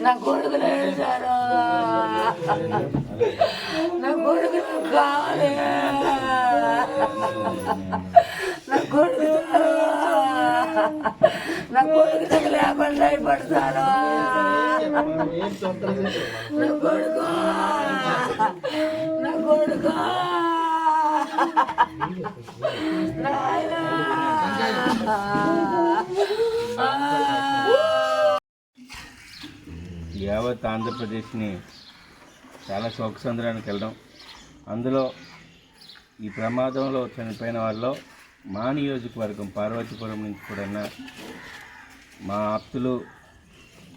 నా కొడుకు లేడు సారు, నా కొడుకు కావాలి, నా కొడుకు సారు, నా కొడుకు లేకుండా అయిపడతారు, నా కొడుకు, నా కొడుకు యావత్ ఆంధ్రప్రదేశ్ని చాలా శోకసంద్రానికి వెళ్ళడం, అందులో ఈ ప్రమాదంలో చనిపోయిన వాళ్ళు మా నియోజకవర్గం పార్వతీపురం నుంచి కూడా మా ఆప్తులు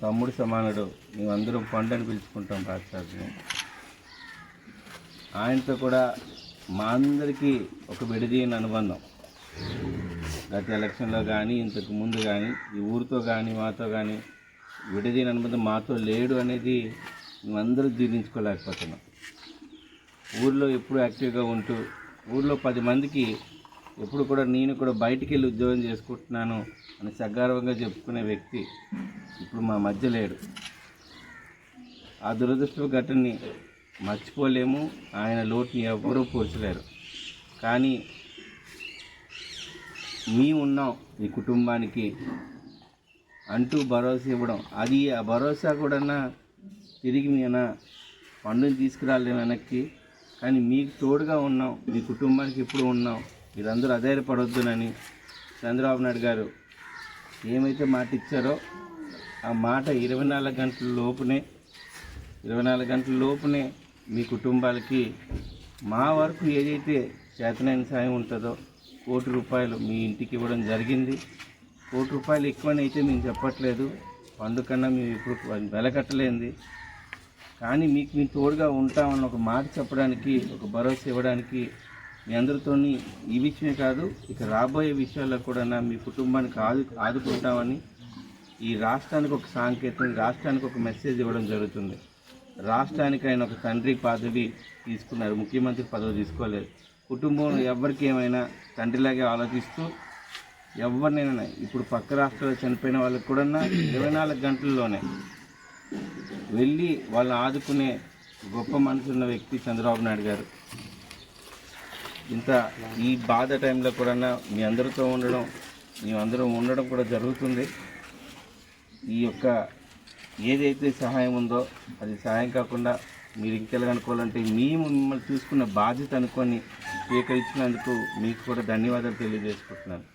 తమ్ముడు సమానుడు మేమందరం పండుని పిలుచుకుంటాం రాష్ట్రాన్ని. ఆయనతో కూడా మా అందరికీ ఒక విడదీయని అనుబంధం. గత ఎలక్షన్లో కానీ ఇంతకు ముందు కానీ ఈ ఊరితో కానీ మాతో కానీ విడదీయని అనుబంధం మాతో లేడు అనేది మేమందరూ జీర్ణించుకోలేకపోతున్నాం. ఊళ్ళో ఎప్పుడు యాక్టివ్గా ఉంటూ ఊళ్ళో 10 మందికి ఎప్పుడు కూడా నేను కూడా బయటికి వెళ్ళి ఉద్యోగం చేసుకుంటున్నాను అని సగర్వంగా చెప్పుకునే వ్యక్తి ఇప్పుడు మా మధ్య లేడు. ఆ దురదృష్ట ఘటనని మర్చిపోలేము, ఆయన లోటుని ఎవ్వరూ పోల్చలేరు. కానీ మేమున్నాం ఈ కుటుంబానికి అంటూ భరోసా ఇవ్వడం, అది ఆ భరోసా కూడా తిరిగి మేము పండుని తీసుకురాలేము వెనక్కి. కానీ మీకు తోడుగా ఉన్నాం, మీ కుటుంబానికి ఇప్పుడు ఉన్నాం, మీరందరూ అధైర్యపడొద్దునని చంద్రబాబు నాయుడు గారు ఏమైతే మాట ఇచ్చారో ఆ మాట 24 గంటల లోపునే మీ కుటుంబాలకి మా వరకు ఏదైతే చేతనైన సాయం ఉంటుందో ₹1 కోటి మీ ఇంటికి ఇవ్వడం జరిగింది. ₹1 కోటి ఎక్కువనైతే మేము చెప్పట్లేదు, పండు కన్నా మేము ఇప్పుడు వెలకట్టలేంది. కానీ మీకు మేము తోడుగా ఉంటామని ఒక మాట చెప్పడానికి, ఒక భరోసా ఇవ్వడానికి మీ అందరితో ఈ విషయమే కాదు ఇక రాబోయే విషయాల్లో కూడా మీ కుటుంబానికి ఆదుకుంటామని ఈ రాష్ట్రానికి ఒక సాంకేతం, రాష్ట్రానికి ఒక మెసేజ్ ఇవ్వడం జరుగుతుంది. రాష్ట్రానికి ఆయన ఒక తండ్రి పదవి తీసుకున్నారు, ముఖ్యమంత్రి పదవి తీసుకోలేదు. కుటుంబం ఎవరికి ఏమైనా తండ్రిలాగే ఆలోచిస్తూ ఎవరినైనా ఇప్పుడు పక్క రాష్ట్రాల్లో చనిపోయిన వాళ్ళకి కూడా 24 గంటల్లోనే వెళ్ళి వాళ్ళని ఆదుకునే గొప్ప మనసున్న వ్యక్తి చంద్రబాబు నాయుడు గారు. ఇంత ఈ బాధ టైంలో కూడా మీ అందరితో ఉండడం, మేమందరం ఉండడం కూడా జరుగుతుంది. ఈ యొక్క ఏదైతే సహాయం ఉందో అది సహాయం కాకుండా మీరు ఇంకెలాగనుకోవాలంటే మేము మిమ్మల్ని చూసుకున్న బాధ్యత అనుకొని స్వీకరించినందుకు మీకు కూడా ధన్యవాదాలు తెలియజేసుకుంటున్నాను.